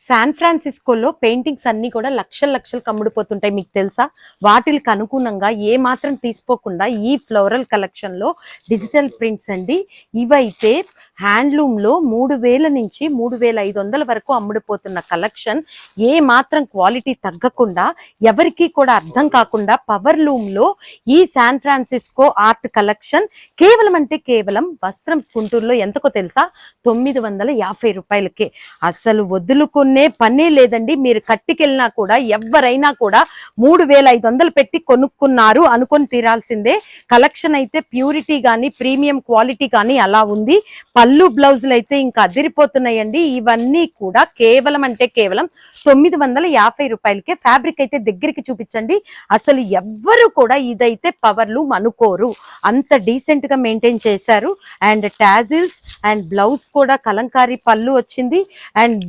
San ఫ్రాన్సిస్కోలో paintings అన్ని కూడా లక్షలు లక్షలు కమ్ముడిపోతుంటాయి, మీకు తెలుసా? వాటికి అనుగుణంగా ఏ మాత్రం తీసుకోకుండా ఈ ఫ్లోరల్ కలెక్షన్ లో డిజిటల్ ప్రింట్స్ అండి. ఇవైతే హ్యాండ్లూమ్ లో 3000 నుంచి 3500 వరకు అమ్ముడిపోతున్న కలెక్షన్. ఏ మాత్రం క్వాలిటీ తగ్గకుండా, ఎవరికి కూడా అర్థం కాకుండా పవర్ లూమ్ లో ఈ శాన్ ఫ్రాన్సిస్కో ఆర్ట్ కలెక్షన్ కేవలం అంటే కేవలం వస్త్రం గుంటూరులో ఎంతకో తెలుసా? 950 రూపాయలకే. అసలు వదులుకునే పనే లేదండి. మీరు కట్టికెళ్ళినా కూడా ఎవరైనా కూడా 3500 పెట్టి కొనుక్కున్నారు అనుకొని తీరాల్సిందే. కలెక్షన్ అయితే ప్యూరిటీ కానీ ప్రీమియం క్వాలిటీ కానీ అలా ఉంది. పళ్ళు బ్లౌజులు అయితే ఇంకా అదిరిపోతున్నాయండి. ఇవన్నీ కూడా కేవలం అంటే కేవలం 950 రూపాయలకే. ఫ్యాబ్రిక్ అయితే దగ్గరికి చూపించండి. అసలు ఎవ్వరు కూడా ఇదైతే పవర్ లూమ్ అనుకోరు, అంత డీసెంట్ గా మెయింటైన్ చేశారు. అండ్ టాజిల్స్ అండ్ బ్లౌజ్ కూడా కలంకారీ పళ్ళు వచ్చింది. అండ్